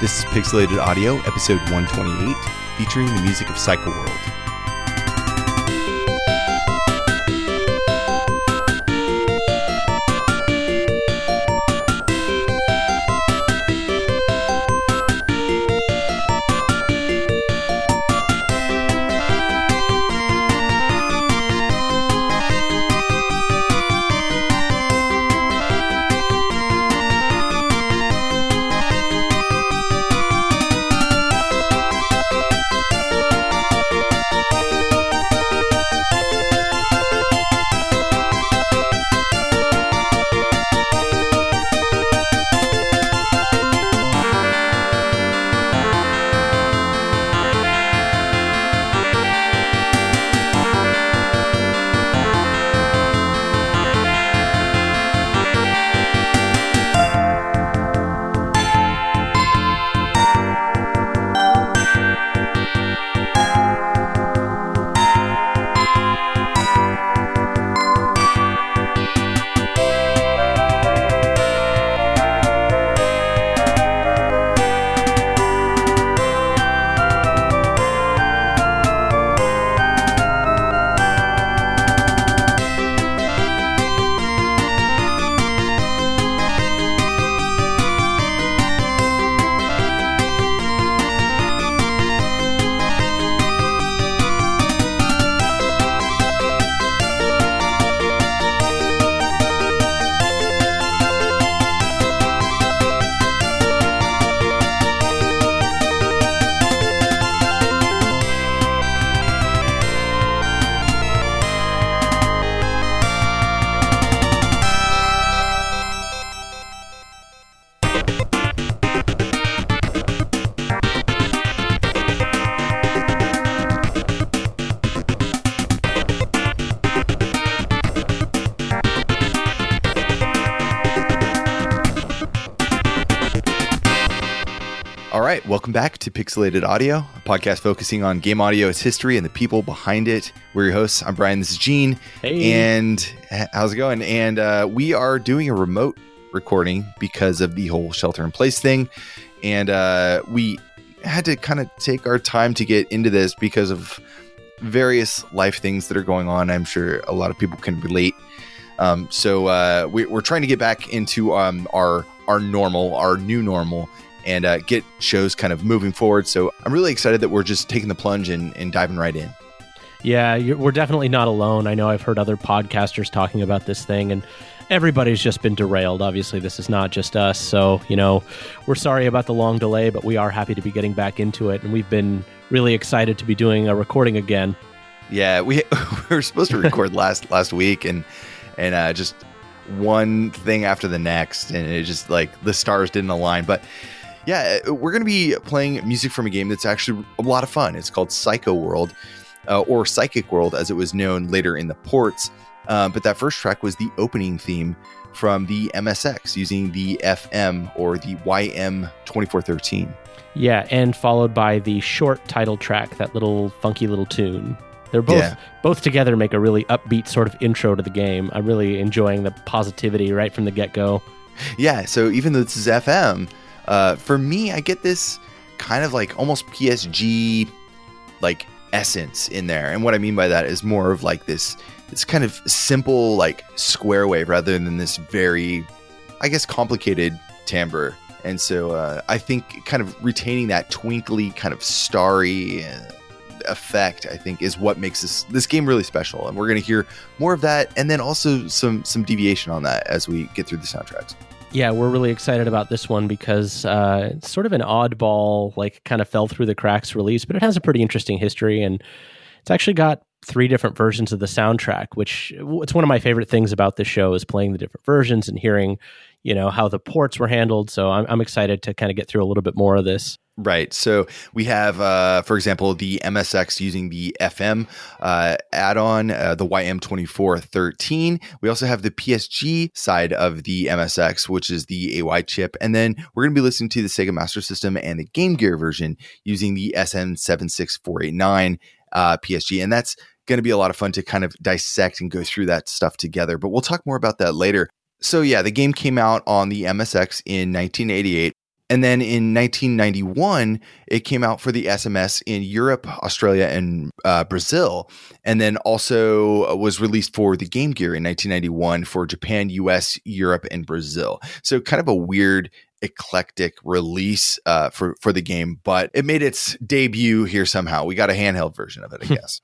This is Pixelated Audio, episode 128, featuring the music of Psycho World. Welcome back to Pixelated Audio, a podcast focusing on game audio, its history, and the people behind it. We're your hosts. I'm Brian. This is Gene. Hey. And how's it going? And we are doing a remote recording because of the whole shelter-in-place thing. And we had to kind of take our time to get into this because of various life things that are going on. I'm sure a lot of people can relate. So we're trying to get back into our new normal, and get shows kind of moving forward. So I'm really excited that we're just taking the plunge and diving right in. Yeah, we're definitely not alone. I know I've heard other podcasters talking about this thing, and everybody's just been derailed. Obviously, this is not just us. So, we're sorry about the long delay, but we are happy to be getting back into it. And we've been really excited to be doing a recording again. Yeah, we were supposed to record last week, and just one thing after the next, and it just like the stars didn't align. But yeah, we're going to be playing music from a game that's actually a lot of fun. It's called Psycho World, or Psychic World, as it was known later in the ports. But that first track was the opening theme from the MSX using the FM or the YM2413. Yeah, and followed by the short title track, that little funky little tune. They're both together make a really upbeat sort of intro to the game. I'm really enjoying the positivity right from the get-go. Yeah, so even though this is FM, for me, I get this kind of like almost PSG like essence in there. And what I mean by that is more of like this kind of simple like square wave rather than this very, I guess, complicated timbre. And so I think kind of retaining that twinkly kind of starry effect, I think, is what makes this game really special. And we're going to hear more of that, and then also some deviation on that as we get through the soundtracks. Yeah, we're really excited about this one because it's sort of an oddball, like kind of fell through the cracks release, but it has a pretty interesting history, and it's actually got 3 different versions of the soundtrack, which it's one of my favorite things about this show is playing the different versions and hearing, how the ports were handled. So I'm excited to kind of get through a little bit more of this. Right. So we have, for example, the MSX using the FM add-on, the YM2413. We also have the PSG side of the MSX, which is the AY chip. And then we're going to be listening to the Sega Master System and the Game Gear version using the SM76489 PSG. And that's going to be a lot of fun to kind of dissect and go through that stuff together. But we'll talk more about that later. So yeah, the game came out on the MSX in 1988. And then in 1991, it came out for the SMS in Europe, Australia, and Brazil. And then also was released for the Game Gear in 1991 for Japan, US, Europe, and Brazil. So kind of a weird, eclectic release for the game, but it made its debut here somehow. We got a handheld version of it, I guess.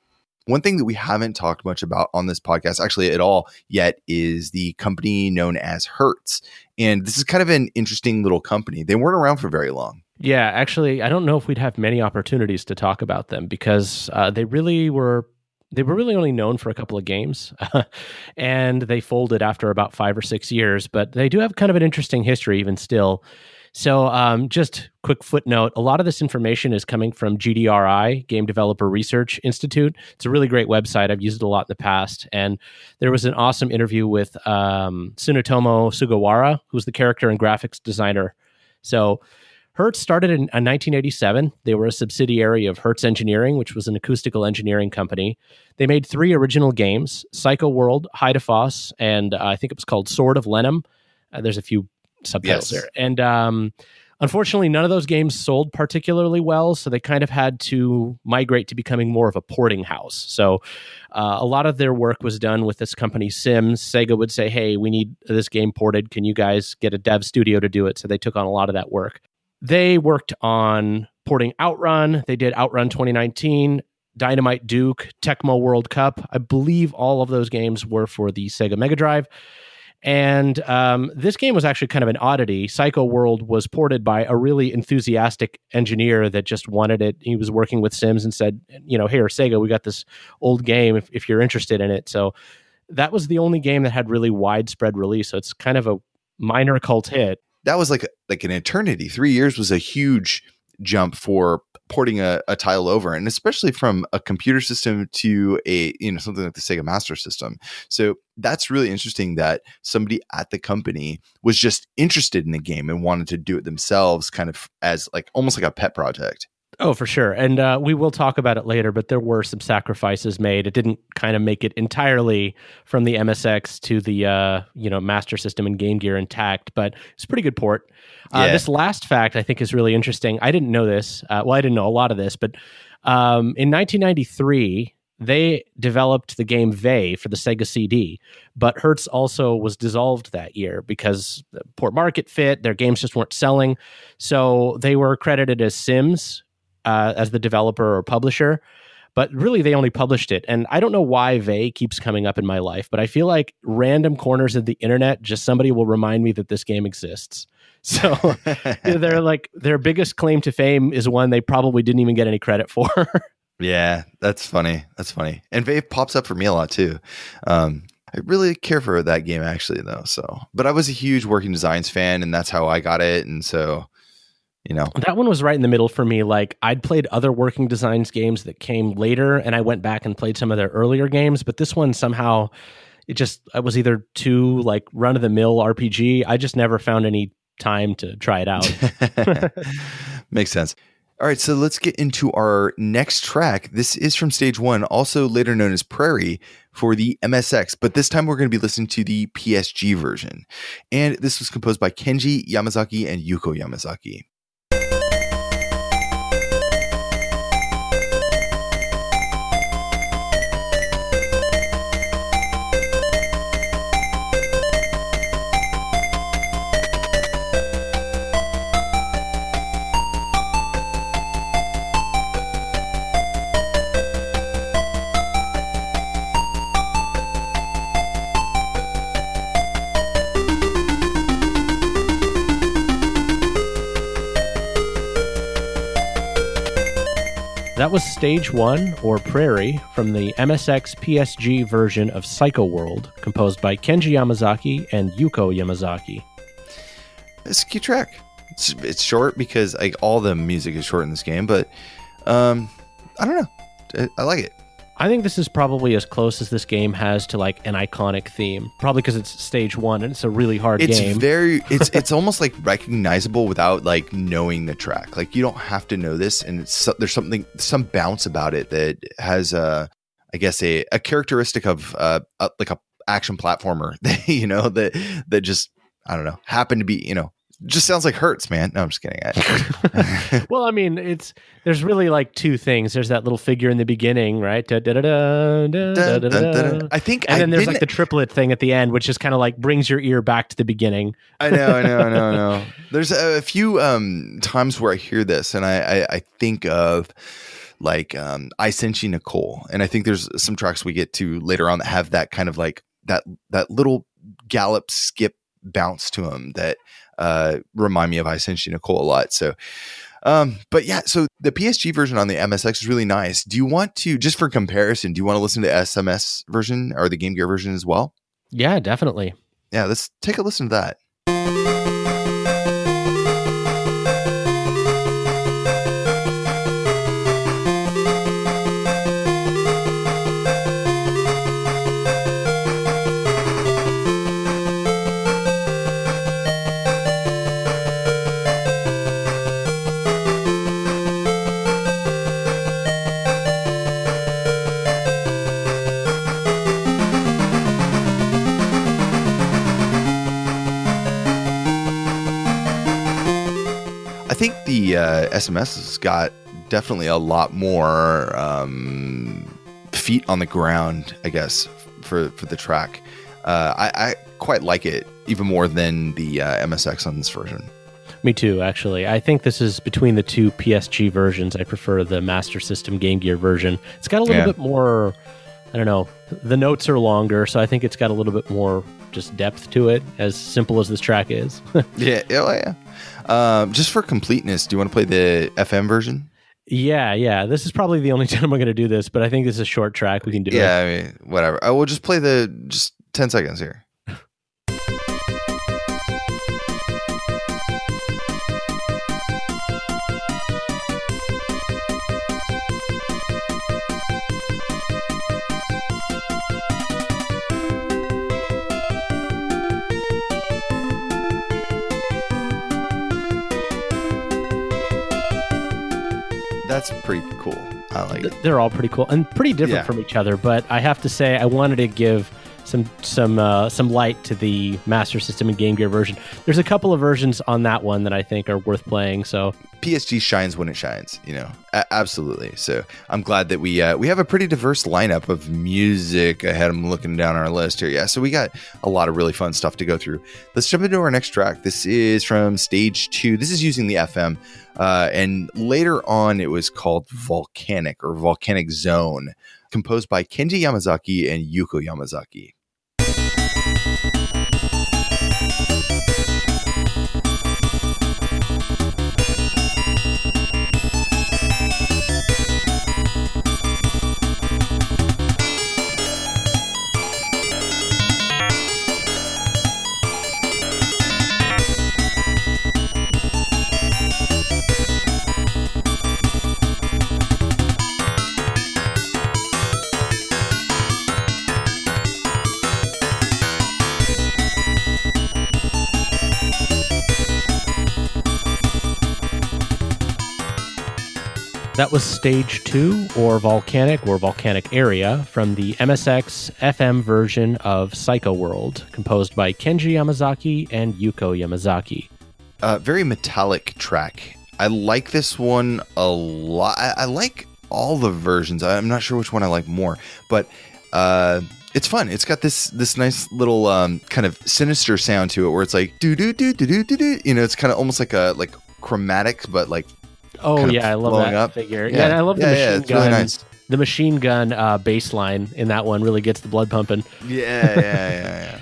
One thing that we haven't talked much about on this podcast, actually at all yet, is the company known as Hertz. And this is kind of an interesting little company. They weren't around for very long. Yeah, actually, I don't know if we'd have many opportunities to talk about them because they really were only known for a couple of games and they folded after about 5 or 6 years, but they do have kind of an interesting history even still. So just quick footnote, a lot of this information is coming from GDRI, Game Developer Research Institute. It's a really great website. I've used it a lot in the past. And there was an awesome interview with Tsunotomo Sugawara, who's the character and graphics designer. So Hertz started in 1987. They were a subsidiary of Hertz Engineering, which was an acoustical engineering company. They made 3 original games, Psycho World, Hydafoss, and I think it was called Sword of Lenim. There's a few subtitles there. And unfortunately, none of those games sold particularly well, so they kind of had to migrate to becoming more of a porting house. So a lot of their work was done with this company, Sims. Sega would say, hey, we need this game ported. Can you guys get a dev studio to do it? So they took on a lot of that work. They worked on porting Outrun. They did Outrun 2019, Dynamite Duke, Tecmo World Cup. I believe all of those games were for the Sega Mega Drive. And this game was actually kind of an oddity. Psycho World was ported by a really enthusiastic engineer that just wanted it. He was working with Sims and said, here, Sega, we got this old game if you're interested in it. So that was the only game that had really widespread release. So it's kind of a minor cult hit. That was like an eternity. 3 years was a huge jump for porting a title over, and especially from a computer system to a something like the Sega Master System. So that's really interesting that somebody at the company was just interested in the game and wanted to do it themselves, kind of as almost like a pet project. Oh, for sure. And we will talk about it later, but there were some sacrifices made. It didn't kind of make it entirely from the MSX to the Master System and Game Gear intact, but it's a pretty good port. This last fact I think is really interesting. I didn't know this. I didn't know a lot of this, but in 1993, they developed the game Vey for the Sega CD, but Hertz also was dissolved that year because the port market fit, their games just weren't selling. So they were credited as Sims, as the developer or publisher, but really they only published it. And I don't know why Vey keeps coming up in my life, but I feel like random corners of the internet, just somebody will remind me that this game exists. So their biggest claim to fame is one they probably didn't even get any credit for. Yeah, that's funny. And Vey pops up for me a lot too. I really care for that game actually though. But I was a huge Working Designs fan and that's how I got it. And so that one was right in the middle for me. I'd played other Working Designs games that came later, and I went back and played some of their earlier games. But this one somehow, I was either too run of the mill RPG. I just never found any time to try it out. Makes sense. All right, so let's get into our next track. This is from Stage 1, also later known as Prairie, for the MSX, but this time we're going to be listening to the PSG version. And this was composed by Kenji Yamazaki and Yuko Yamazaki. That was Stage 1, or Prairie, from the MSX PSG version of Psycho World, composed by Kenji Yamazaki and Yuko Yamazaki. It's a cute track. It's short because all the music is short in this game, but I don't know. I like it. I think this is probably as close as this game has to an iconic theme. Probably because it's Stage 1 and it's a really hard game. It's almost recognizable without knowing the track. You don't have to know this, and there's some bounce about it that has I guess a characteristic of a action platformer that that just, I don't know, happened to be just sounds like Hertz, man. No, I'm just kidding. Well, I mean, there's really like two things. There's that little figure in the beginning, right? Da, da, da, da, da, da, da, da. I think, and then there's like the triplet thing at the end, which just kind of like brings your ear back to the beginning. I know. There's a few times where I hear this, and I think of like I Sent You Nicole, and I think there's some tracks we get to later on that have that kind of like that little gallop skip bounce to them that remind me of I Sent You Nicole a lot. So but yeah, so the PSG version on the MSX is really nice. Do you want to, just for comparison, do you want to listen to SMS version or the Game Gear version as well? Yeah, definitely. Yeah, let's take a listen to that. I think the SMS has got definitely a lot more feet on the ground, I guess, for the track. I quite like it even more than the MSX on this version. Me too, actually. I think this is between the two PSG versions. I prefer the Master System Game Gear version. It's got a little bit more, I don't know, the notes are longer, so I think it's got a little bit more just depth to it, as simple as this track is. Yeah. Just for completeness, do you want to play the FM version? Yeah. This is probably the only time I'm going to do this, but I think this is a short track. We can do it. Yeah, I mean, whatever. I will just play just 10 seconds here. That's pretty cool. I like it. They're all pretty cool and pretty different from each other, but I have to say I wanted to give some light to the Master System and Game Gear version. There's a couple of versions on that one that I think are worth playing. So PSG shines when it shines, absolutely. So I'm glad that we have a pretty diverse lineup of music ahead. I'm looking down our list here. Yeah, so we got a lot of really fun stuff to go through. Let's jump into our next track. This is from Stage 2. This is using the FM. And later on, it was called Volcanic or Volcanic Zone, composed by Kenji Yamazaki and Yuko Yamazaki. That was Stage 2, or Volcanic Area, from the MSX FM version of Psycho World, composed by Kenji Yamazaki and Yuko Yamazaki. Very metallic track. I like this one a lot. I like all the versions. I'm not sure which one I like more, but it's fun. It's got this nice little kind of sinister sound to it, where it's like do do do do do do do. It's kind of almost like chromatic, but like. Oh yeah, I love that figure. Yeah, and I love the machine gun. Really nice. The machine gun bass line in that one really gets the blood pumping. Yeah.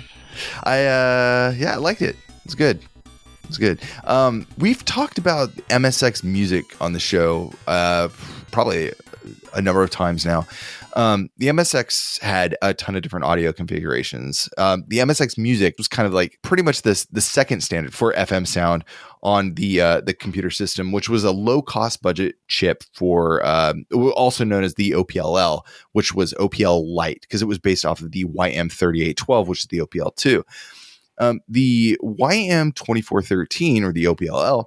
I liked it. It's good. We've talked about MSX music on the show probably a number of times now. The MSX had a ton of different audio configurations. The MSX music was kind of like pretty much the second standard for FM sound on the computer system, which was a low cost budget chip for also known as the OPLL, which was OPL Lite because it was based off of the YM3812, which is the OPL2. The YM2413 or the OPLL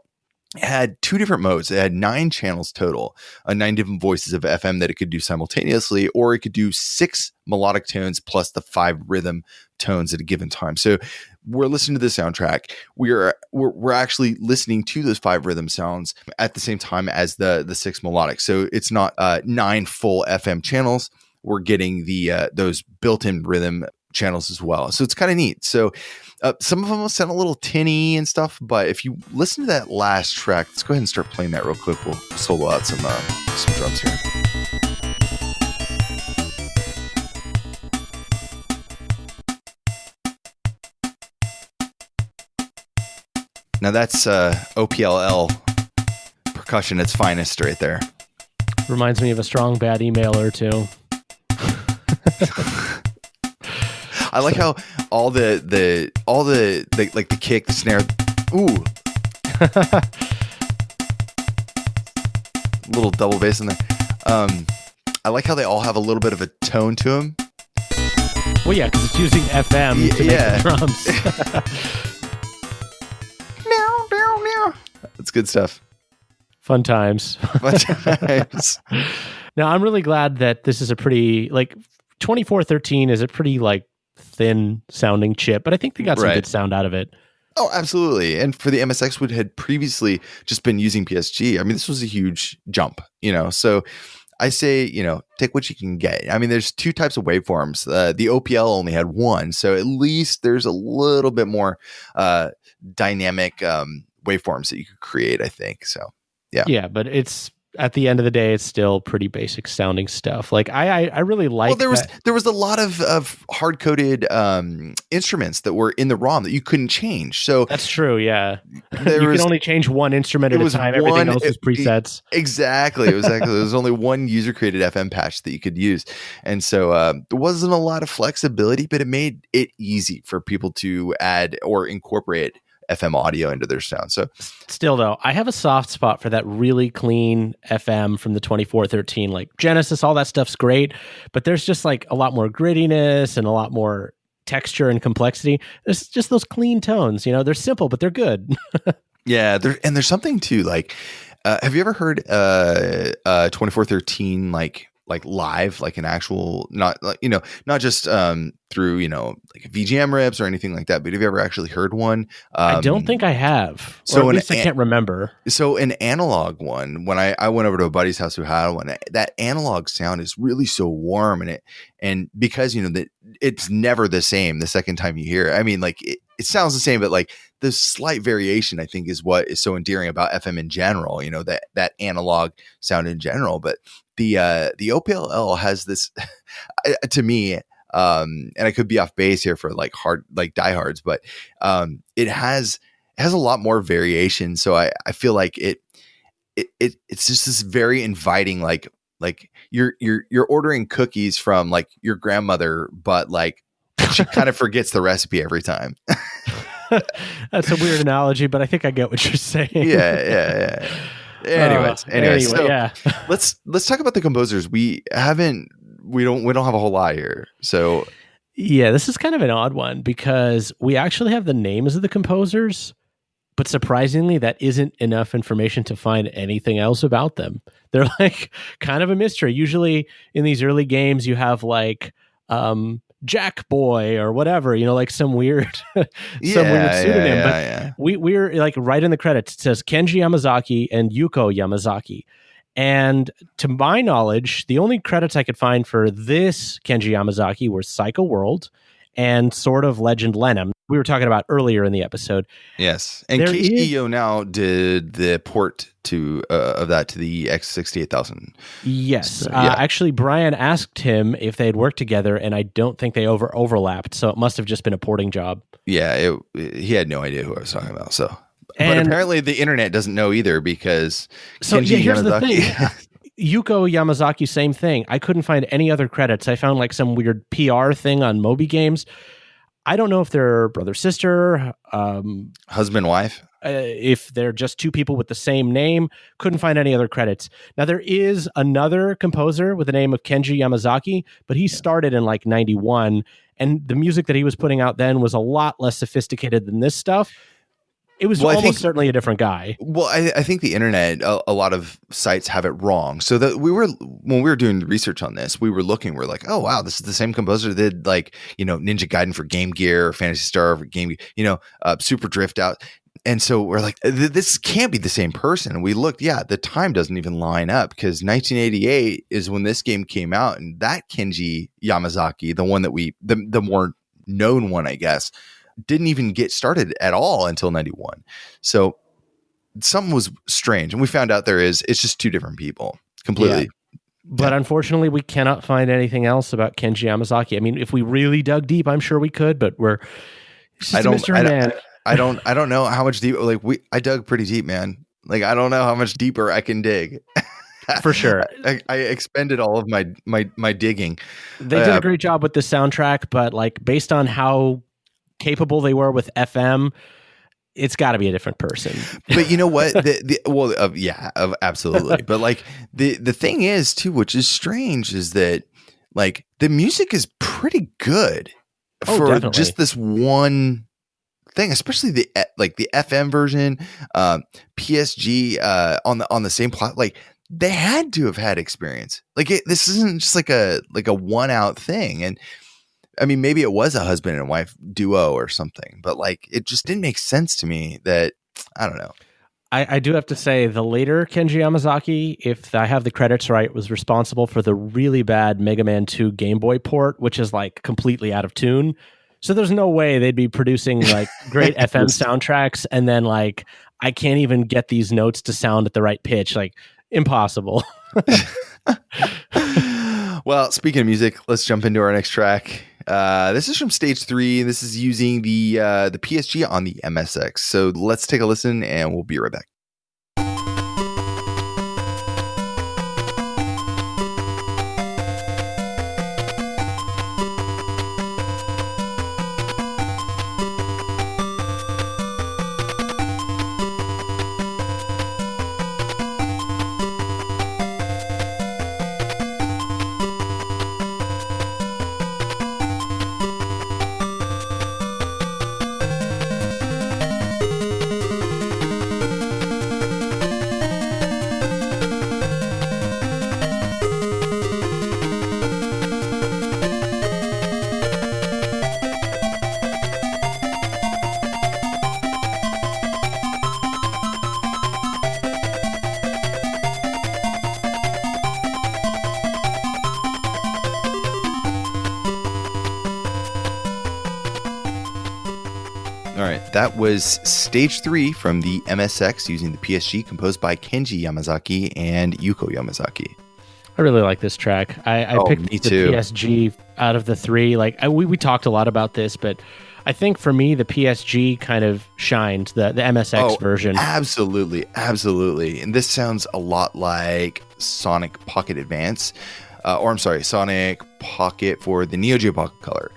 had two different modes. It had 9 channels total, 9 different voices of FM that it could do simultaneously, or it could do 6 melodic tones plus the 5 rhythm tones at a given time. So we're listening to the soundtrack. We're actually listening to those 5 rhythm sounds at the same time as the 6 melodic. So it's not 9 full FM channels. We're getting the those built-in rhythm channels as well. So it's kind of neat. So some of them will sound a little tinny and stuff, but if you listen to that last track, let's go ahead and start playing that real quick. We'll solo out some drums here. Now that's OPLL percussion at its finest right there. Reminds me of a strong bad email or two. I like how all the like the kick, the snare, ooh, little double bass in there. I like how they all have a little bit of a tone to them. Well, yeah, because it's using FM to make the drums. Meow, meow, meow. That's good stuff. Fun times. Fun times. Now, I'm really glad that this is a pretty, 2413 is a pretty, thin sounding chip, but I think they got some good sound out of it. Oh, absolutely. And for the MSX, which had previously just been using PSG, I mean, this was a huge jump, so I say, take what you can get. I mean, there's 2 types of waveforms. The OPL only had 1, so at least there's a little bit more dynamic waveforms that you could create, I think. So, yeah. Yeah, but it's, at the end of the day, it's still pretty basic sounding stuff. I really like. Well, there was a lot of hard coded instruments that were in the ROM that you couldn't change. So that's true. Yeah, you can only change one instrument at a time. Everything else is presets. Exactly. There was only one user created FM patch that you could use, and so there wasn't a lot of flexibility, but it made it easy for people to add or incorporate FM audio into their sound. So still though, I have a soft spot for that really clean FM from the 2413, like Genesis, all that stuff's great, but there's just a lot more grittiness and a lot more texture and complexity. There's just those clean tones, they're simple, but they're good. Yeah. There's something too, have you ever heard 2413, live, an actual, not just through VGM rips or anything like that, but have you ever actually heard one? I don't think I have. So at least I can't remember. So an analog one, when I went over to a buddy's house who had one, that analog sound is really so warm, and because that it's never the same the second time you hear it. I mean, it sounds the same, but the slight variation, I think, is what is so endearing about FM in general. That analog sound in general, but the OPLL has this to me, and I could be off base here for hard diehards, but it has a lot more variation. So I feel like it's just this very inviting, you're ordering cookies from your grandmother, but she kind of forgets the recipe every time. That's a weird analogy, but I think I get what you're saying. Yeah. Anyways, so yeah. let's talk about the composers. We don't have a whole lot here. So yeah, this is kind of an odd one because we actually have the names of the composers, but surprisingly, that isn't enough information to find anything else about them. They're kind of a mystery. Usually in these early games, you have Jack Boy or whatever, some weird pseudonym. But we're right in the credits. It says Kenji Yamazaki and Yuko Yamazaki. And to my knowledge, the only credits I could find for this Kenji Yamazaki were Psycho World and Sword of Legend Lenham. We were talking about earlier in the episode. Yes. And KEO now did the port of that to the X68000. Yes. So, yeah. Actually, Brian asked him if they had worked together, and I don't think they overlapped. So it must have just been a porting job. Yeah. He had no idea who I was talking about. So, but apparently the internet doesn't know either because Kenji here's Yamazaki, the thing. Yuko Yamazaki, same thing. I couldn't find any other credits. I found some weird PR thing on Moby Games. I don't know if they're brother, sister, husband, wife. If they're just 2 people with the same name. Couldn't find any other credits. Now, there is another composer with the name of Kenji Yamazaki, but he started in 91, and the music that he was putting out then was a lot less sophisticated than this stuff. It was almost certainly a different guy. Well, I think the internet, a lot of sites have it wrong. So that when we were doing research on this, we're like, oh wow, this is the same composer that did like, Ninja Gaiden for Game Gear, or Phantasy Star for Game Gear, Super Drift Out. And so we're like, this can't be the same person. And we looked, the time doesn't even line up, because 1988 is when this game came out, and that Kenji Yamazaki, the one that the more known one, I guess, didn't even get started at all until 91. So something was strange, and we found out it's just two different people completely. Yeah. But unfortunately, we cannot find anything else about Kenji Yamazaki. I mean, if we really dug deep, I'm sure we could, but it's just a mystery man. I don't know how much deep. Like I dug pretty deep, man. Like I don't know how much deeper I can dig. For sure, I expended all of my digging. They did a great job with the soundtrack, but like based on how capable they were with FM, it's got to be a different person. But you know what? Absolutely. But like the thing is too, which is strange, is that like the music is pretty good for definitely. Just this one thing, especially the FM version, PSG on the same plot. Like they had to have had experience. Like this isn't just like a one out thing. And I mean, maybe it was a husband and wife duo or something, but like it just didn't make sense to me. That I don't know. I do have to say, the later Kenji Yamazaki, if I have the credits right, was responsible for the really bad Mega Man 2 Game Boy port, which is like completely out of tune. So there's no way they'd be producing like great FM soundtracks, and then like I can't even get these notes to sound at the right pitch. Like impossible. Well, speaking of music, let's jump into our next track. This is from Stage 3. This is using the PSG on the MSX. So let's take a listen, and we'll be right back. That was Stage 3 from the MSX using the PSG, composed by Kenji Yamazaki and Yuko Yamazaki. I really like this track. I picked the PSG out of the three. Like we talked a lot about this, but I think for me the PSG kind of shined, the MSX version. Absolutely. And this sounds a lot like Sonic Pocket Advance. Sonic Pocket for the Neo Geo Pocket Color.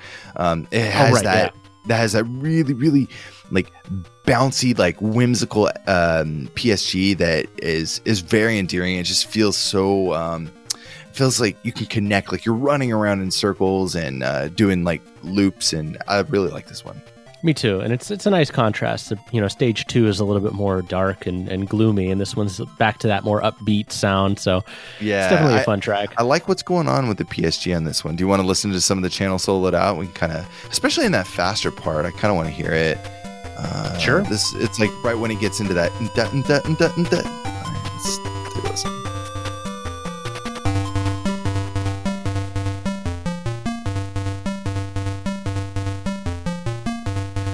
It has that has that really, really like bouncy, like whimsical PSG that is very endearing. It just feels so feels like you can connect, like you're running around in circles and doing like loops, and I really like this one. Me too, and it's a nice contrast. Stage 2 is a little bit more dark and gloomy, and this one's back to that more upbeat sound. So yeah, it's definitely a fun track. I like what's going on with the PSG on this one. Do you want to listen to some of the channel soloed out? We can kind of, especially in that faster part, I kind of want to hear it. Sure. It's like right when he gets into that. All right, let's take a listen.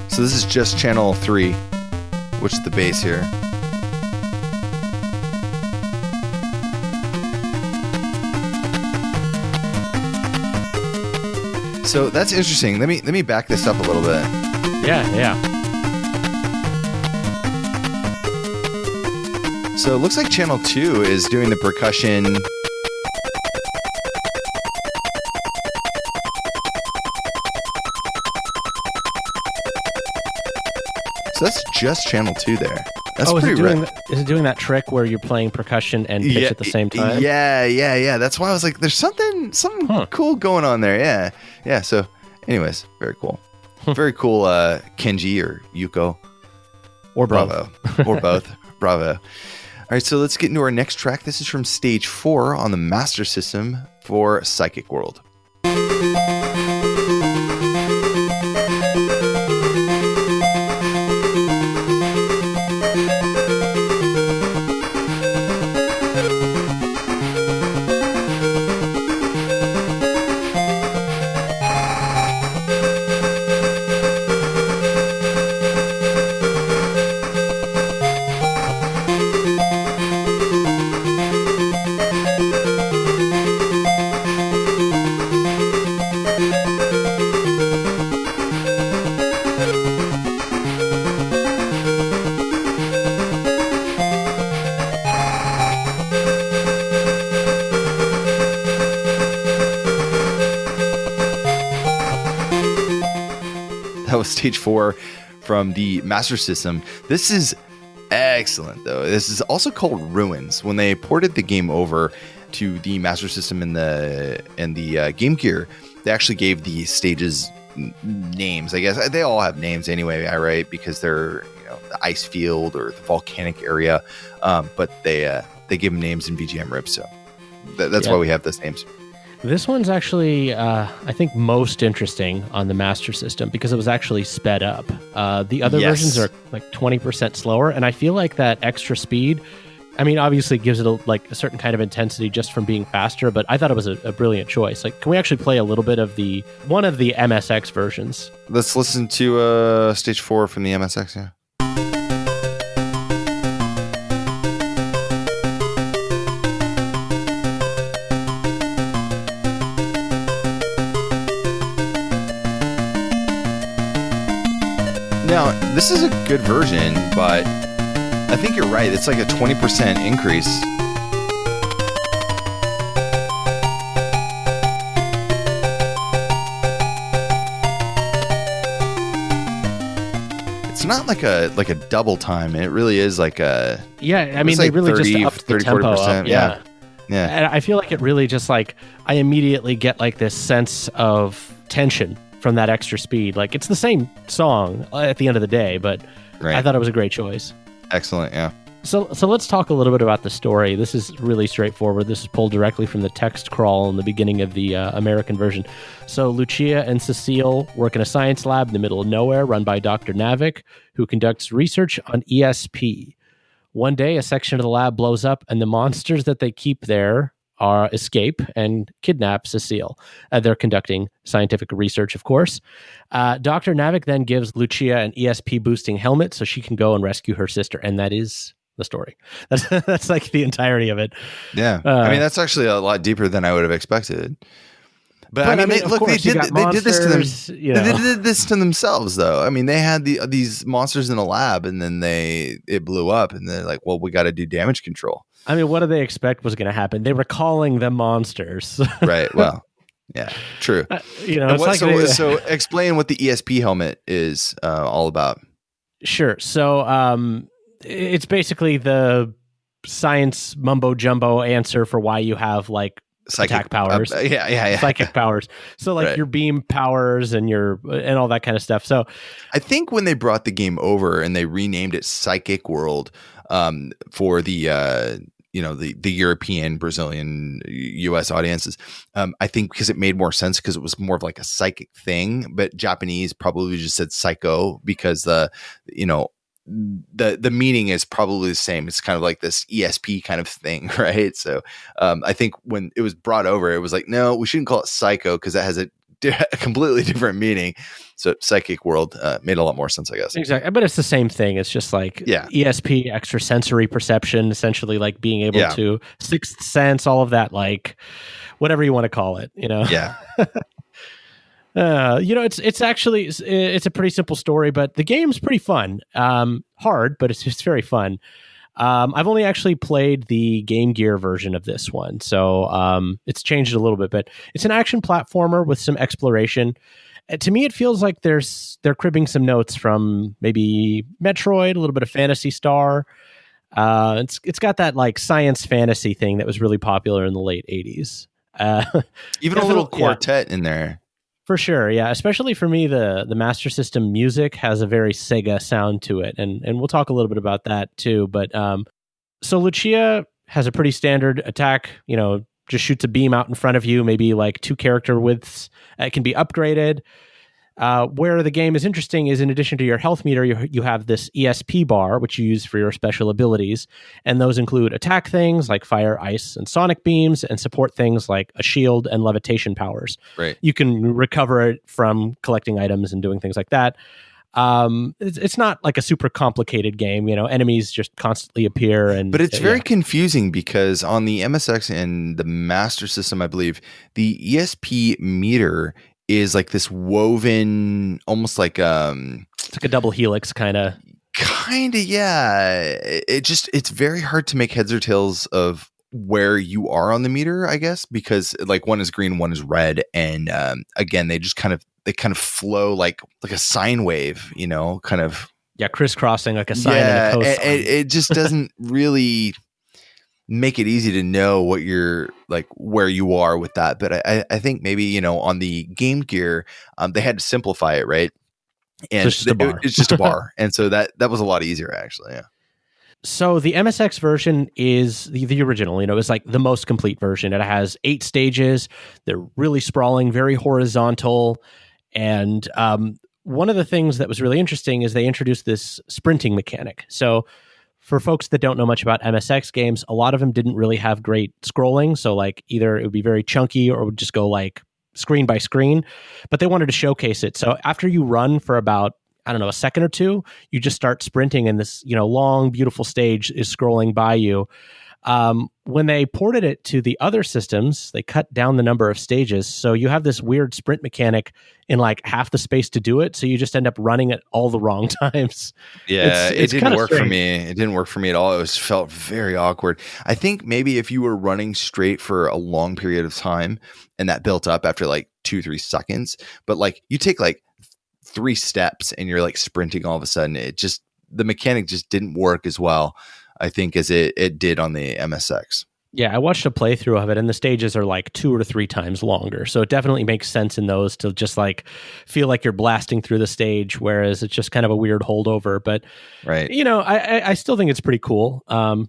So this is just channel 3, which is the bass here. So that's interesting. Let me back this up a little bit. Yeah. So it looks like channel 2 is doing the percussion. So that's just channel 2 there. That's pretty rare. Is it doing that trick where you're playing percussion and pitch at the same time? Yeah. That's why I was like, there's something cool going on there. Yeah. So anyways, very cool. Very cool, Kenji or Yuko. Or Bravo. Or both. Bravo. All right, so let's get into our next track. This is from Stage 4 on the Master System for Psychic World. Stage 4 from the Master System. This is excellent, though. This is also called Ruins. When they ported the game over to the Master System and the Game Gear, they actually gave the stages names. I guess they all have names anyway, right? Because they're the ice field or the volcanic area, but they give them names in VGM rips. So that's why we have those names. This one's actually, I think, most interesting on the Master System because it was actually sped up. The other versions are like 20% slower, and I feel like that extra speed, I mean, obviously gives it a certain kind of intensity just from being faster, but I thought it was a brilliant choice. Like, can we actually play a little bit of one of the MSX versions? Let's listen to Stage 4 from the MSX, yeah. Now, this is a good version, but I think you're right. It's like a 20% increase. It's not like a double time. It really is like a... Yeah, I mean, they really 30, just upped 30, the tempo 40%. Up. Yeah. And I feel like it really just I immediately get like this sense of tension from that extra speed. Like, it's the same song at the end of the day, but I thought it was a great choice. Excellent, yeah. So let's talk a little bit about the story. This is really straightforward. This is pulled directly from the text crawl in the beginning of the American version. So Lucia and Cecile work in a science lab in the middle of nowhere run by Dr. Navik, who conducts research on ESP. One day, a section of the lab blows up, and the monsters that they keep there escape and kidnap Cecile. They're conducting scientific research, of course. Dr. Navik then gives Lucia an ESP boosting helmet so she can go and rescue her sister, and that is the story. That's like the entirety of it. Yeah, I mean, that's actually a lot deeper than I would have expected. But I mean, look, they did this to them. They did this to themselves, though. I mean, they had these monsters in a lab, and then it blew up, and they're like, "Well, we got to do damage control." I mean, what do they expect was going to happen? They were calling them monsters, right? Well, yeah, true. So explain what the ESP helmet is all about. Sure. So, it's basically the science mumbo jumbo answer for why you have like attack powers. Psychic powers. So like your beam powers and all that kind of stuff. So I think when they brought the game over and they renamed it Psychic World for the European, Brazilian, US audiences, I think because it made more sense because it was more of like a psychic thing, but Japanese probably just said psycho because the meaning is probably the same. It's kind of like this ESP kind of thing, right? So I think when it was brought over, it was like, no, we shouldn't call it psycho because that has a completely different meaning. So Psychic World made a lot more sense, I guess. Exactly. But it's the same thing. It's just like ESP, extrasensory perception, essentially like being able to sixth sense, all of that, like whatever you want to call it, Yeah. It's actually a pretty simple story, but the game's pretty fun. Hard, but it's just very fun. I've only actually played the Game Gear version of this one, so it's changed a little bit, but it's an action platformer with some exploration. To me, it feels like they're cribbing some notes from maybe Metroid, a little bit of Phantasy Star. It's got that like science fantasy thing that was really popular in the late 80s. Even a little quartet in there. For sure, yeah. Especially for me, the Master System music has a very Sega sound to it, and we'll talk a little bit about that too. But so Lucia has a pretty standard attack. Just shoots a beam out in front of you, maybe like 2 character widths. It can be upgraded. Where the game is interesting is in addition to your health meter, you have this ESP bar, which you use for your special abilities. And those include attack things like fire, ice, and sonic beams, and support things like a shield and levitation powers. Right. You can recover it from collecting items and doing things like that. It's not like a super complicated game. Enemies just constantly appear. But it's very confusing because on the MSX and the Master System, I believe, the ESP meter is like this woven, almost like it's like a double helix kind of, yeah. It's very hard to make heads or tails of where you are on the meter, I guess, because like one is green, one is red, and again, they kind of flow like a sine wave, kind of crisscrossing like a sine and a cosine. It just doesn't really make it easy to know what you're like, where you are with that. But I think maybe, on the Game Gear, they had to simplify it, right? And it's just a bar. And so that was a lot easier, actually. Yeah. So the MSX version is the original, is like the most complete version. It has 8 stages. They're really sprawling, very horizontal. And one of the things that was really interesting is they introduced this sprinting mechanic. So for folks that don't know much about MSX games, a lot of them didn't really have great scrolling. So like either it would be very chunky or it would just go like screen by screen, but they wanted to showcase it. So after you run for about, a second or two, you just start sprinting and this, long, beautiful stage is scrolling by you. When they ported it to the other systems, they cut down the number of stages. So you have this weird sprint mechanic in like half the space to do it. So you just end up running at all the wrong times. Yeah, it didn't work for me. It didn't work for me at all. It felt very awkward. I think maybe if you were running straight for a long period of time and that built up after like 2-3 seconds, but like you take like 3 steps and you're like sprinting all of a sudden, the mechanic just didn't work as well, I think, as it did on the MSX. Yeah, I watched a playthrough of it, and the stages are like 2 or 3 times longer. So it definitely makes sense in those to just like feel like you're blasting through the stage, whereas it's just kind of a weird holdover. But right, I still think it's pretty cool.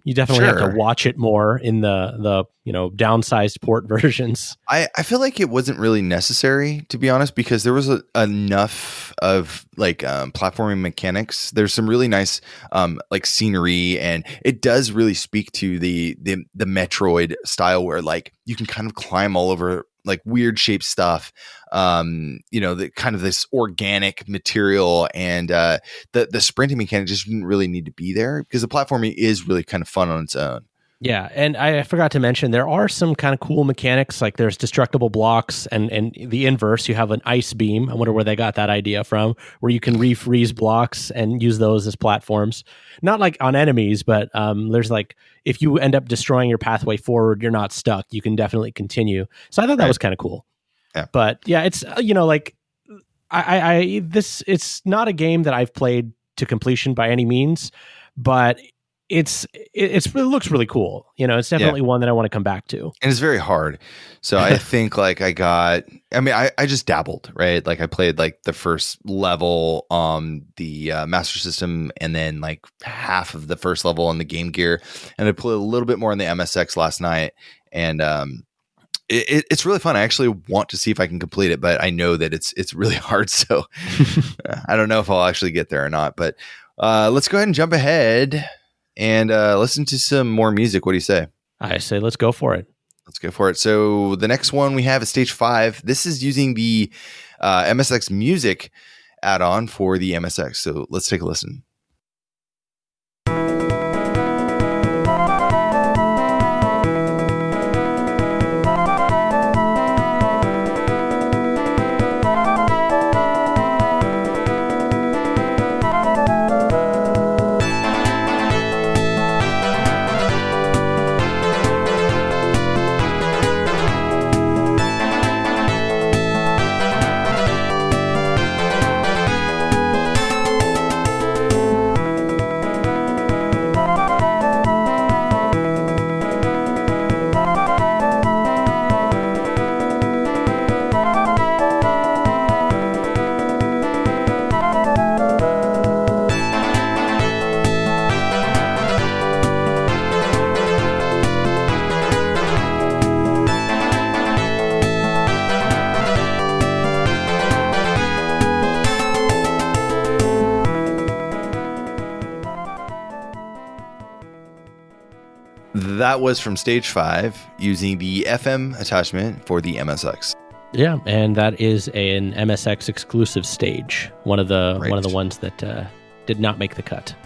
You definitely have to watch it more in the downsized port versions. I feel like it wasn't really necessary, to be honest, because there was enough of like platforming mechanics. There's some really nice like scenery, and it does really speak to the Metroid style where like you can kind of climb all over like weird shaped stuff, the kind of this organic material, and the sprinting mechanic just didn't really need to be there because the platforming is really kind of fun on its own. Yeah, and I forgot to mention, there are some kind of cool mechanics, like there's destructible blocks, and the inverse, you have an ice beam. I wonder where they got that idea from, where you can refreeze blocks and use those as platforms. Not like on enemies, but there's like, if you end up destroying your pathway forward, you're not stuck. You can definitely continue. So I thought that was kind of cool. Yeah. But yeah, it's, like, it's not a game that I've played to completion by any means, but it looks really cool. It's definitely one that I want to come back to. And it's very hard. So I think like I just dabbled, right? Like I played like the first level on the Master System, and then like half of the first level on the Game Gear. And I played a little bit more on the MSX last night. And it's really fun. I actually want to see if I can complete it, but I know that it's really hard. So I don't know if I'll actually get there or not. But let's go ahead and jump ahead and listen to some more music. What do you say? I say let's go for it. Let's go for it. So the next one we have is Stage 5. This is using the MSX Music add-on for the MSX. So let's take a listen. that was from Stage 5 using the FM attachment for the MSX. Yeah, and that is an MSX exclusive stage. One of the ones that did not make the cut.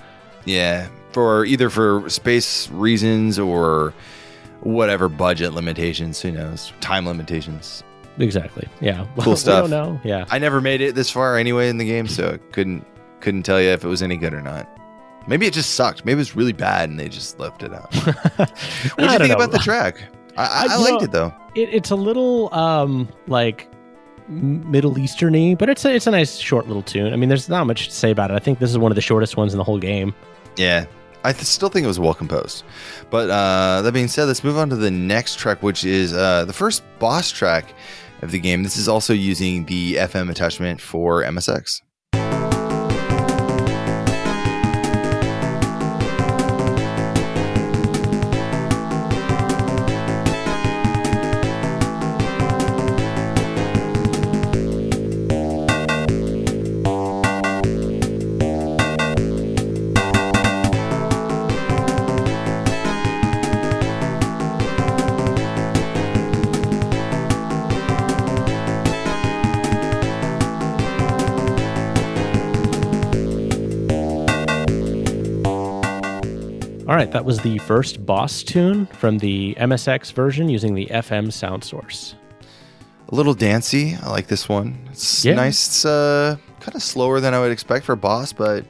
Yeah, for space reasons or whatever budget limitations, who knows, time limitations. Exactly. Yeah. Cool stuff. We don't know. Yeah. I never made it this far anyway in the game, so I couldn't tell you if it was any good or not. Maybe it just sucked. Maybe it was really bad and they just left it out. What do you think about the track? I liked it though. It's a little like Middle Eastern-y, but it's a nice short little tune. I mean, there's not much to say about it. I think this is one of the shortest ones in the whole game. Yeah. I still think it was well composed. But that being said, let's move on to the next track, which is the first boss track of the game. This is also using the FM attachment for MSX. All right, that was the first boss tune from the MSX version using the FM sound source. A little dancey. I like this one. It's nice. It's kind of slower than I would expect for a boss, but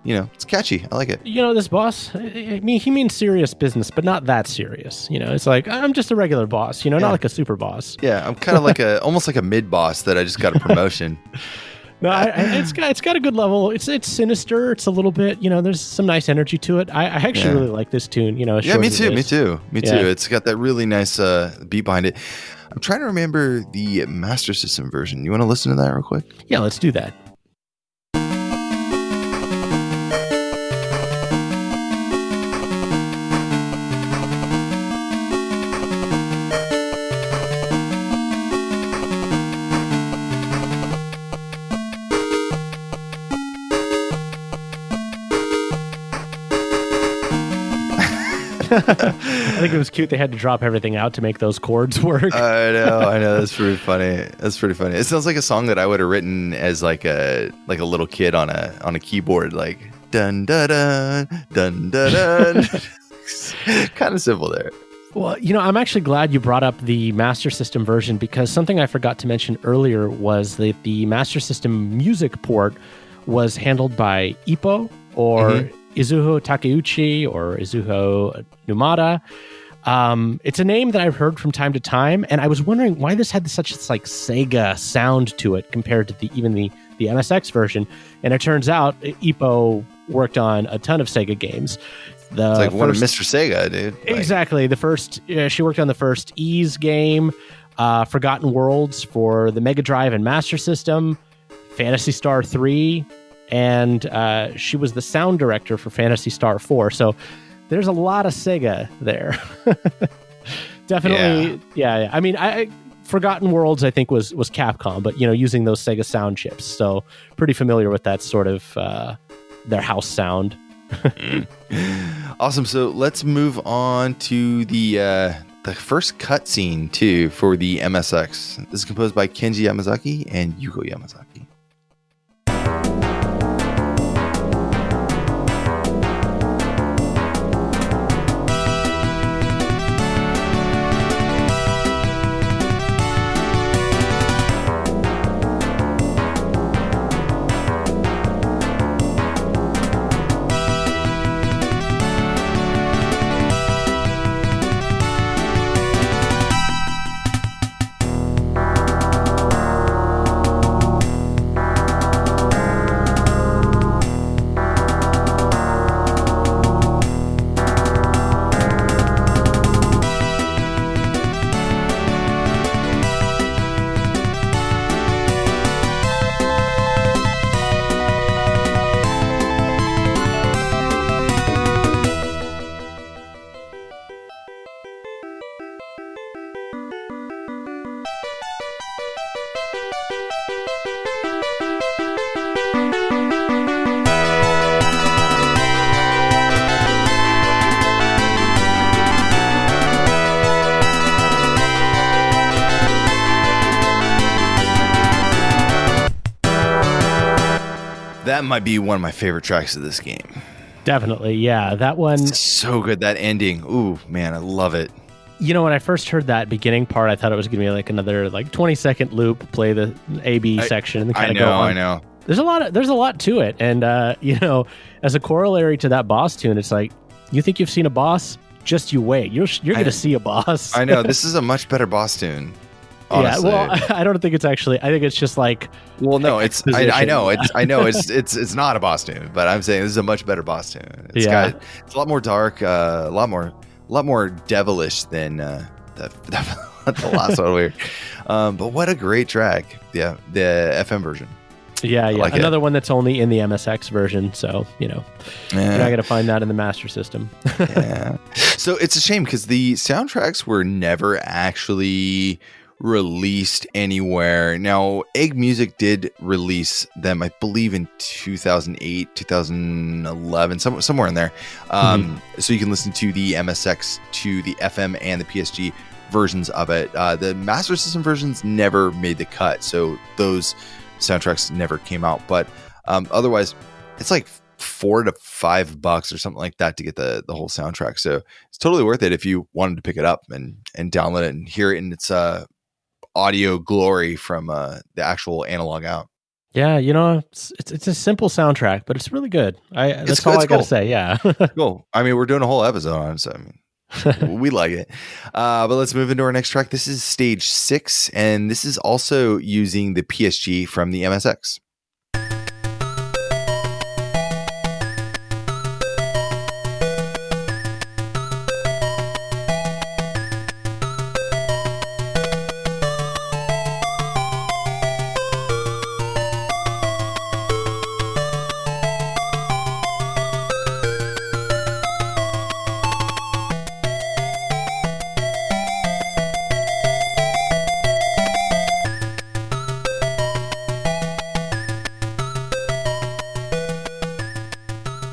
it's catchy. I like it. This boss, I mean, he means serious business, but not that serious. It's like, I'm just a regular boss, not like a super boss. Yeah, I'm kind of like almost like a mid boss that I just got a promotion. No, it's got a good level. It's sinister. It's a little bit, there's some nice energy to it. I actually really like this tune. Me too. It's got that really nice beat behind it. I'm trying to remember the Master System version. You want to listen to that real quick? Yeah, let's do that. I think it was cute they had to drop everything out to make those chords work. I know. That's pretty funny. It sounds like a song that I would have written as like a little kid on a keyboard, like dun dun dun dun dun dun. Kind of simple there. Well, I'm actually glad you brought up the Master System version, because something I forgot to mention earlier was that the Master System music port was handled by Ippo or Izuho Takeuchi or Izuho Numata. It's a name that I've heard from time to time, and I was wondering why this had such like Sega sound to it compared to the MSX version. And it turns out Ippo worked on a ton of Sega games. It's like one of Mr. Sega, dude. Exactly. She worked on the first Ys game, Forgotten Worlds for the Mega Drive and Master System, Phantasy Star 3, and she was the sound director for Phantasy Star 4. So there's a lot of Sega there. Definitely, yeah. I mean, Forgotten Worlds, I think, was Capcom, but, using those Sega sound chips. So pretty familiar with that sort of their house sound. Awesome. So let's move on to the first cutscene, too, for the MSX. This is composed by Kenji Yamazaki and Yuko Yamazaki. That might be one of my favorite tracks of this game. Definitely, yeah. That one... It's so good, that ending. Ooh, man, I love it. You know, when I first heard that beginning part, I thought it was going to be like another 20-second loop, play the A-B section, and kind of go on. I know. There's a lot to it. And, as a corollary to that boss tune, it's like, you think you've seen a boss? Just you wait. You're going to see a boss. I know. This is a much better boss tune. Honestly. Yeah, well, I don't think it's actually. I think it's just like. Well, no, it's. I know. It's not a boss tune, but I'm saying this is a much better boss tune. It's a lot more dark, a lot more devilish than the last one. Weird, but what a great track! Yeah, the FM version. Yeah. Like another one that's only in the MSX version, so you're not going to find that in the Master System. Yeah. So it's a shame because the soundtracks were never actually released anywhere. Now, Egg Music did release them, I believe, in 2008, 2011, somewhere in there. So you can listen to the MSX, to the FM, and the PSG versions of it. The Master System versions never made the cut, so those soundtracks never came out. But otherwise, it's like $4 to $5 or something like that to get the whole soundtrack. So it's totally worth it if you wanted to pick it up and download it and hear it in its audio glory from the actual analog out. Yeah, it's a simple soundtrack, but it's really good. That's all I gotta say. Yeah, cool. I mean, we're doing a whole episode on it, so I mean, we like it. But let's move into our next track. This is stage 6, and this is also using the PSG from the MSX.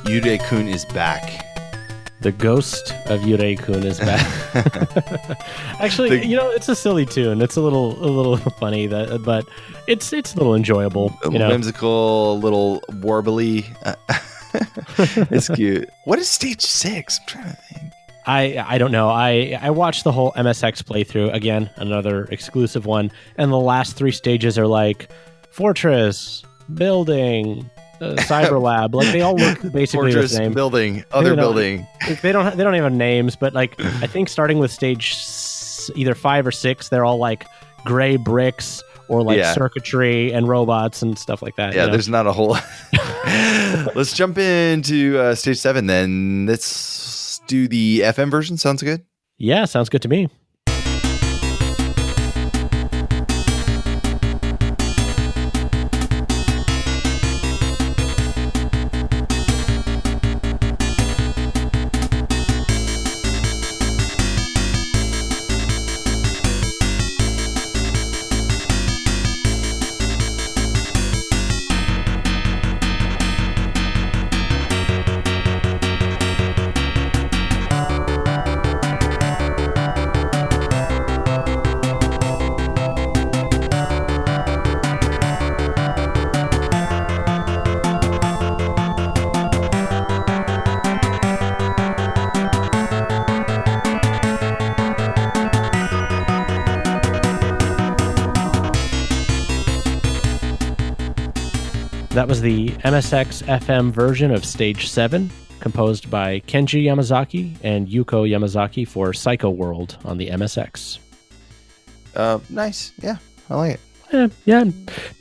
Yurei-kun is back. The ghost of Yurei-kun is back. Actually, it's a silly tune. It's a little funny, but it's a little enjoyable. Whimsical, a little warbly. It's cute. What is stage 6? I'm trying to think. I don't know. I watched the whole MSX playthrough. Again, another exclusive one. And the last 3 stages are like Fortress, Building, Cyber Lab. Like they all look basically Fortress, the same. Building, other building. They don't even have names, but like I think starting with stage either 5 or 6, they're all like gray bricks or like circuitry and robots and stuff like that. Yeah, there's not a whole. Let's jump into stage 7 then. Let's do the FM version. Sounds good? Yeah, sounds good to me. That was the MSX FM version of Stage 7, composed by Kenji Yamazaki and Yuko Yamazaki for Psycho World on the MSX. Nice. Yeah, I like it. Yeah,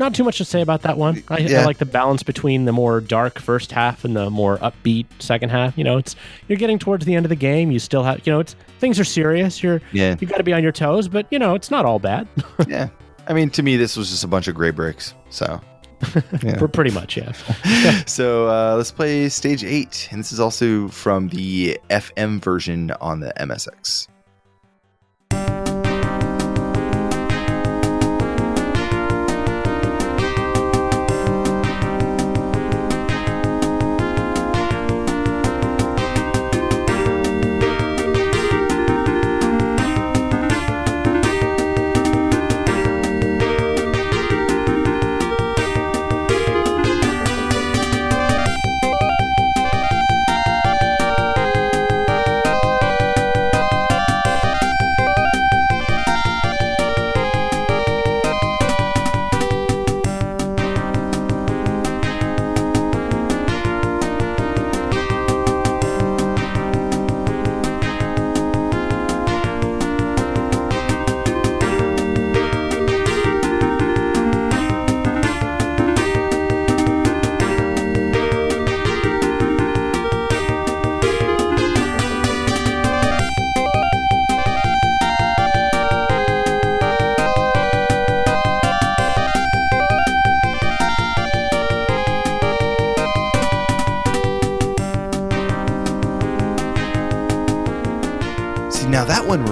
not too much to say about that one. I like the balance between the more dark first half and the more upbeat second half. You're getting towards the end of the game. You still have, things are serious. You got to be on your toes, but it's not all bad. Yeah, I mean, to me, this was just a bunch of gray bricks. So. Yeah. Pretty much, yeah. So let's play stage 8, and this is also from the FM version on the MSX.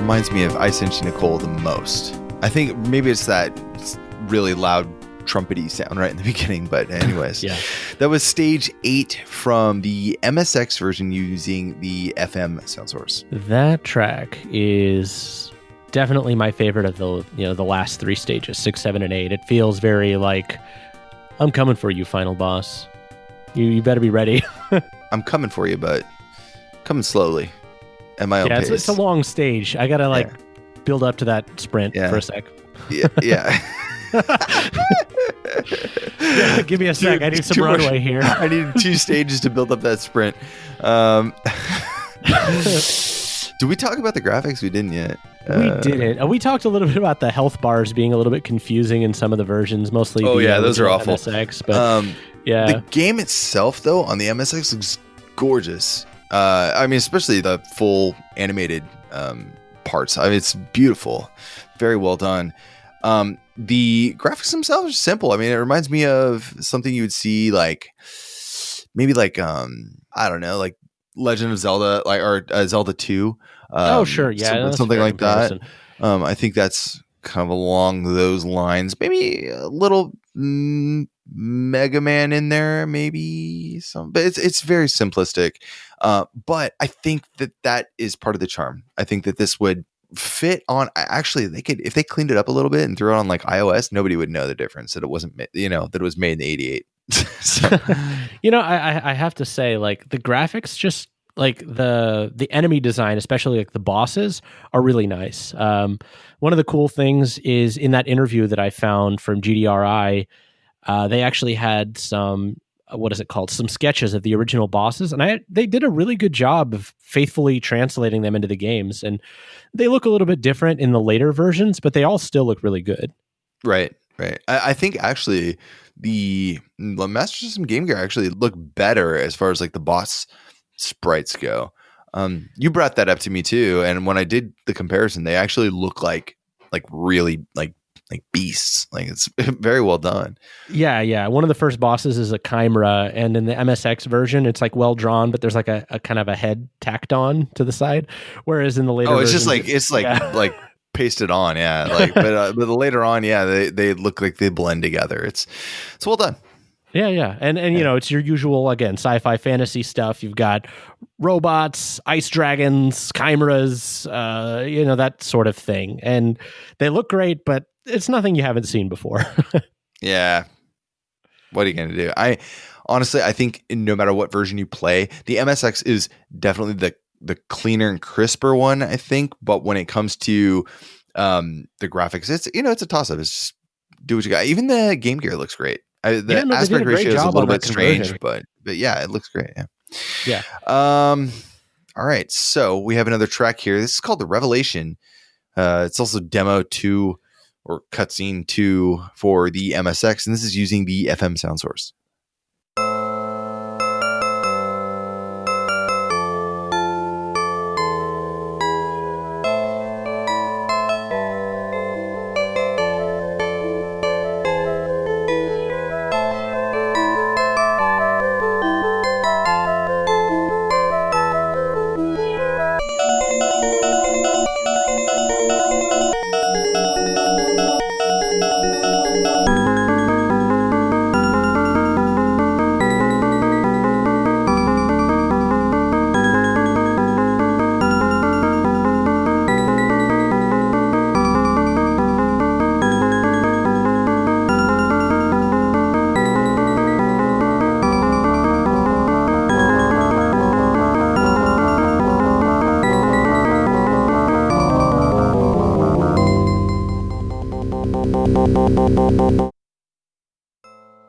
reminds me of I Sent You Nicole the most. I think maybe it's that really loud trumpety sound right in the beginning, but anyways. Yeah. That was stage 8 from the MSX version using the FM sound source. That track is definitely my favorite of the last 3 stages, 6, 7, and 8. It feels very like, I'm coming for you, final boss. You better be ready. I'm coming for you, but coming slowly at my own pace. It's a long stage. I gotta build up to that sprint for a sec. Yeah. Give me a sec. I need some runway here. I need 2 stages to build up that sprint. Did we talk about the graphics? We didn't yet. We didn't. We talked a little bit about the health bars being a little bit confusing in some of the versions, mostly. Those are awful. MSX, but the game itself, though, on the MSX looks gorgeous. I mean, especially the full animated parts. I mean, it's beautiful, very well done. The graphics themselves are simple. I mean, it reminds me of something you would see maybe I don't know, like Legend of Zelda, or Zelda 2. Sure, yeah, something like that. I think that's kind of along those lines. Maybe a little Mega Man in there, maybe some, but it's very simplistic. But I think that is part of the charm. I think that this would fit on. Actually, they could, if they cleaned it up a little bit and threw it on iOS, nobody would know the difference, that it wasn't, that it was made in '88. So. I have to say, the graphics, just the enemy design, especially the bosses, are really nice. One of the cool things is in that interview that I found from GDRI, they actually had some, some sketches of the original bosses, and they did a really good job of faithfully translating them into the games, and they look a little bit different in the later versions, but they all still look really good. Right. I think actually the Master System Game Gear actually look better as far as the boss sprites go. You brought that up to me too, and when I did the comparison, they actually look like really like beasts. It's very well done. Yeah. One of the first bosses is a chimera, and in the MSX version, it's well drawn, but there's a kind of a head tacked on to the side. Whereas in the later, it's just like pasted on, but later on, they look like they blend together. It's well done. Yeah. And it's your usual, again, sci-fi fantasy stuff. You've got robots, ice dragons, chimeras, that sort of thing. And they look great, but it's nothing you haven't seen before. Yeah. What are you going to do? I think no matter what version you play, the MSX is definitely the cleaner and crisper one, I think. But when it comes to the graphics, it's a toss-up. It's just do what you got. Even the Game Gear looks great. The aspect ratio is a little bit strange, but yeah, it looks great. Yeah. All right. So we have another track here. This is called The Revelation. It's also demo 2 or cutscene 2 for the MSX, and this is using the FM sound source.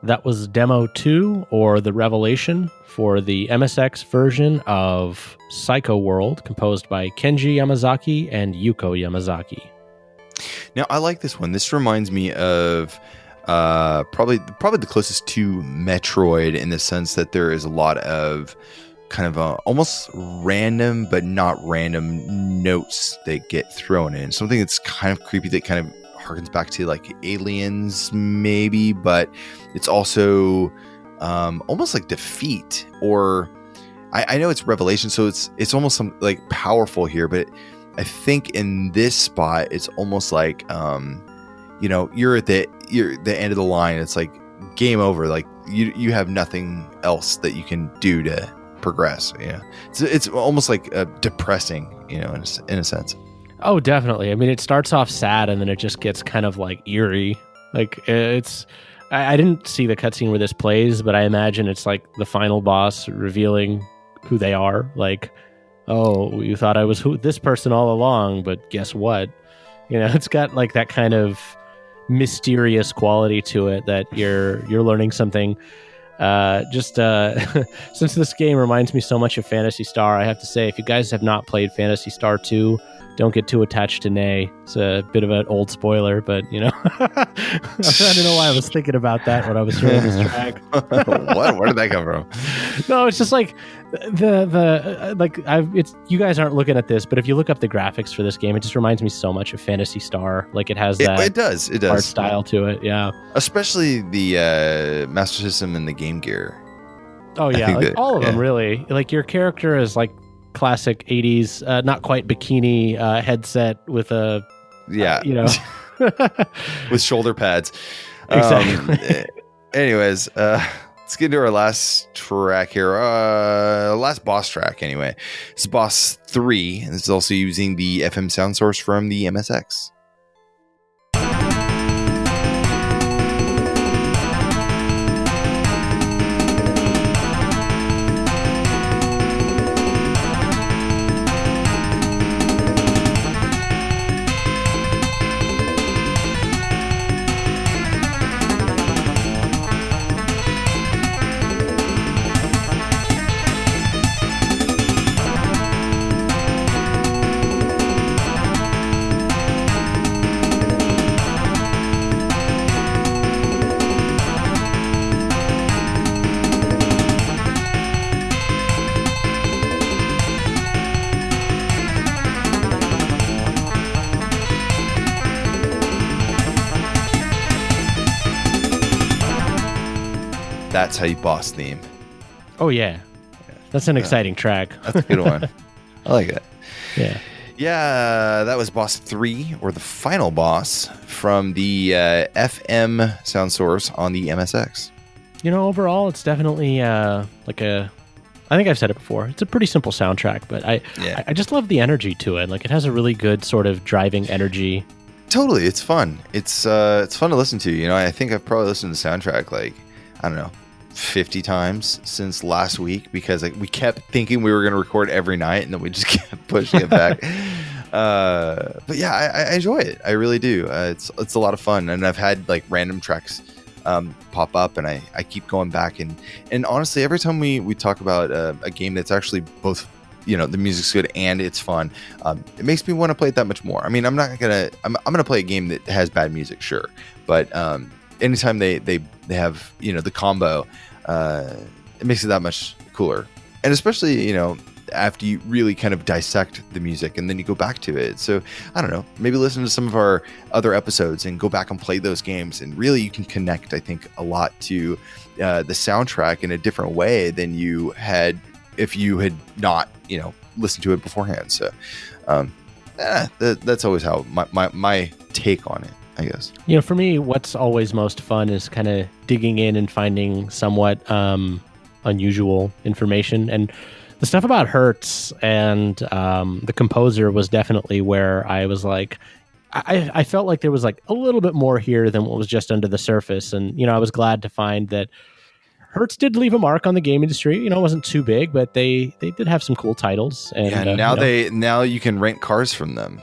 That was Demo 2, or The Revelation, for the MSX version of Psycho World, composed by Kenji Yamazaki and Yuko Yamazaki. Now, I like this one. This reminds me of probably the closest to Metroid, in the sense that there is a lot of kind of almost random but not random notes that get thrown in. Something that's kind of creepy, that kind of harkens back to Aliens maybe, but it's also almost like defeat, or I know it's Revelation, so it's almost some powerful here, but I think in this spot, it's almost like, you're at the end of the line. It's like game over. Like you have nothing else that you can do to progress. It's almost like depressing, in a sense. Oh, definitely. I mean, it starts off sad and then it just gets kind of like eerie. Like I didn't see the cutscene where this plays, but I imagine it's like the final boss revealing who they are. Like, oh, you thought I was this person all along, but guess what? It's got like that kind of mysterious quality to it that you're learning something. Since this game reminds me so much of Phantasy Star, I have to say, if you guys have not played Phantasy Star 2, don't get too attached to Nay. It's a bit of an old spoiler, but I don't know why I was thinking about that when I was hearing this track. What? Where did that come from? No, it's just like you guys aren't looking at this, but if you look up the graphics for this game, it just reminds me so much of Phantasy Star. Like it has that. It does art style to it. Yeah, especially the Master System and the Game Gear. Oh yeah, all of them really. Like your character is like classic 80s, not quite bikini headset with a with shoulder pads. Exactly. Anyways, let's get into our last track here. Last boss track anyway. It's boss 3, and this is also using the FM sound source from the MSX. That's how you boss theme. Oh yeah, that's an exciting track. That's a good one. I like it. Yeah, that was boss 3, or the final boss from the FM sound source on the MSX. Overall, it's definitely I think I've said it before. It's a pretty simple soundtrack, but I just love the energy to it. Like it has a really good sort of driving energy. Totally, it's fun. It's fun to listen to. I think I've probably listened to the soundtrack like, I don't know, 50 times since last week, because we kept thinking we were going to record every night and then we just kept pushing it back. But yeah, I enjoy it. I really do. It's a lot of fun, and I've had like random tracks pop up, and I keep going back, and honestly, every time we talk about a game that's actually both, the music's good and it's fun, it makes me want to play it that much more. I mean, I'm gonna play a game that has bad music, sure, but anytime they have the combo, it makes it that much cooler. And especially after you really kind of dissect the music and then you go back to it. So I don't know, maybe listen to some of our other episodes and go back and play those games, and really you can connect, I think, a lot to the soundtrack in a different way than you had if you had not listened to it beforehand. So that's always how my take on it, I guess. For me, what's always most fun is kind of digging in and finding somewhat unusual information. And the stuff about Hertz and the composer was definitely where I was like, I felt like there was like a little bit more here than what was just under the surface. And, I was glad to find that Hertz did leave a mark on the game industry. It wasn't too big, but they did have some cool titles. And now you can rent cars from them.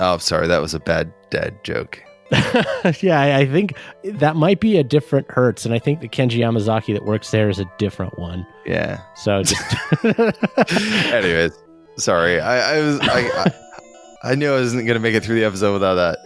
Oh, sorry, that was a bad dad joke. Yeah, I think that might be a different Hertz, and I think the Kenji Yamazaki that works there is a different one. Yeah. So just anyways, sorry. I knew I wasn't going to make it through the episode without that.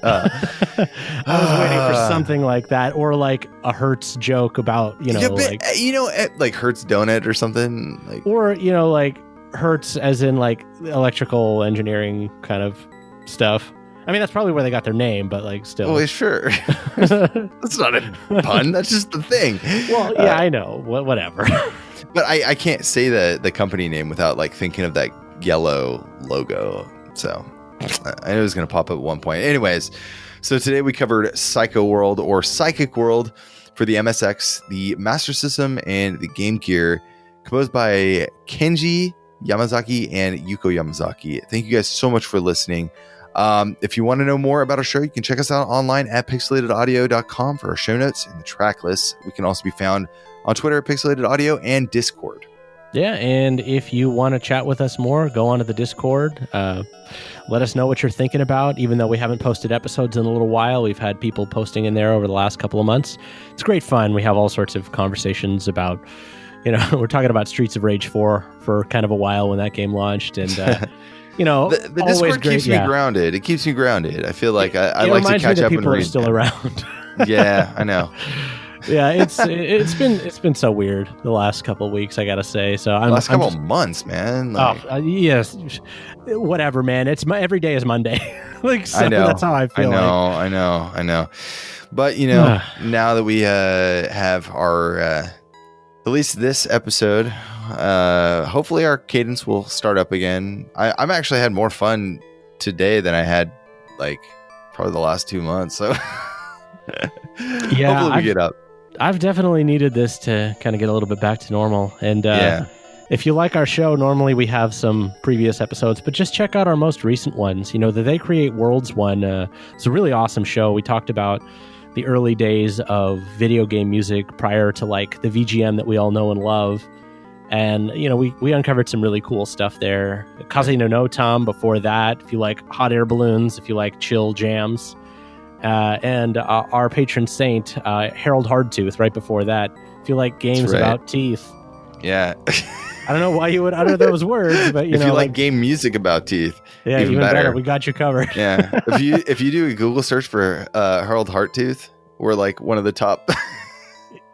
I was waiting for something like that, or like a Hertz joke about, like Hertz donut or something, like, or like Hertz as in like electrical engineering kind of stuff. I mean, that's probably where they got their name, but like still. Well, sure. That's not a pun. That's just the thing. Well, yeah, I know. Whatever. But I can't say the company name without like thinking of that yellow logo. So I know it was going to pop up at one point. Anyways, so today we covered Psycho World or Psychic World for the MSX, the Master System, and the Game Gear, composed by Kenji Yamazaki and Yuko Yamazaki. Thank you guys so much for listening. If you want to know more about our show, you can check us out online at pixelatedaudio.com for our show notes and the track lists. We can also be found on Twitter at Pixelated Audio and Discord. Yeah, and if you want to chat with us more, go onto the Discord. Let us know what you're thinking about. Even though we haven't posted episodes in a little while, we've had people posting in there over the last couple of months. It's great fun. We have all sorts of conversations about, we're talking about Streets of Rage 4 for kind of a while when that game launched, and the Discord keeps me grounded. It keeps me grounded. I feel like I like to catch up and read. People are still around. Yeah, I know. Yeah, it's been so weird the last couple of weeks, I gotta say. So last couple of months, man. Yes, whatever, man. every day is Monday. So I know. That's how I feel. I know. But now that we have our at least this episode, hopefully our cadence will start up again. I've actually had more fun today than I had probably the last 2 months. So yeah, hopefully we get up. I've definitely needed this to kind of get a little bit back to normal. And if you like our show, normally we have some previous episodes, but just check out our most recent ones. The They Create Worlds one. It's a really awesome show. We talked about the early days of video game music prior to the VGM that we all know and love. And, we uncovered some really cool stuff there. Kaze no Tom before that, if you like hot air balloons, if you like chill jams. And our patron saint, Harold Hardtooth, right before that. If you like games about teeth. Yeah. I don't know why you would utter those words, but if you like game music about teeth, yeah, even better. We got you covered. Yeah. If you do a Google search for Harold Hardtooth, we're one of the top.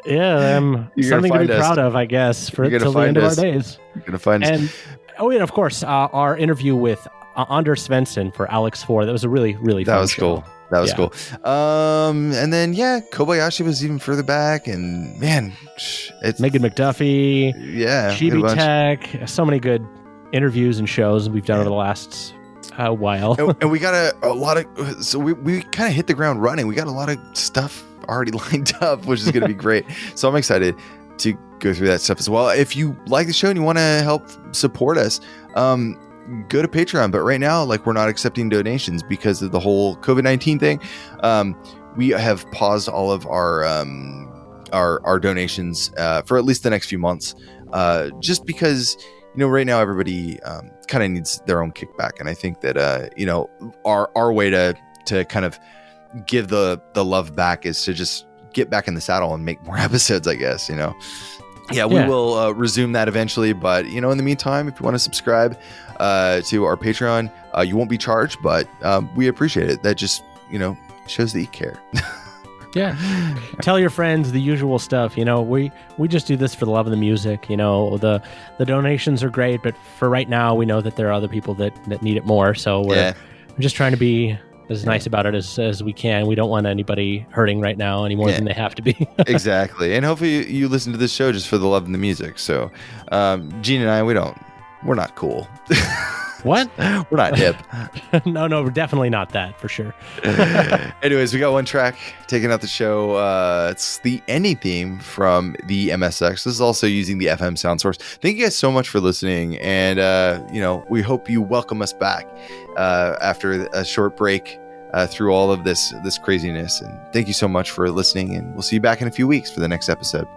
Yeah, something to be proud of, I guess, till the end of our days. You're gonna find us. And of course, our interview with Anders Svensson for Alex 4. That was a really, really fun show. Cool. That was cool. And then Kobayashi was even further back, and man, it's Megan McDuffie. Yeah, Chibi Tech. So many good interviews and shows we've done over the last while. And we got a lot of. So we kind of hit the ground running. We got a lot of stuff already lined up, which is going to be great. So I'm excited to go through that stuff as well. If you like the show and you want to help support us, go to Patreon. But right now, we're not accepting donations because of the whole COVID-19 thing. We have paused all of our donations for at least the next few months, just because right now everybody kind of needs their own kickback, and I think that our way to kind of give the love back is to just get back in the saddle and make more episodes, I guess. We will resume that eventually, but in the meantime, if you want to subscribe to our Patreon, you won't be charged, but we appreciate it. That just shows that you care. Yeah, tell your friends the usual stuff. We just do this for the love of the music. The donations are great, but for right now, we know that there are other people that need it more. So we're just trying to be as nice about it as we can. We don't want anybody hurting right now any more than they have to be. Exactly. And hopefully you listen to this show just for the love of the music. So Gene and I, we're not cool. What? We're not hip. No, we're definitely not that, for sure. Anyways, we got one track taking out the show. It's the ending theme from the MSX. This is also using the FM sound source. Thank you guys so much for listening. And, we hope you welcome us back after a short break through all of this craziness. And thank you so much for listening. And we'll see you back in a few weeks for the next episode.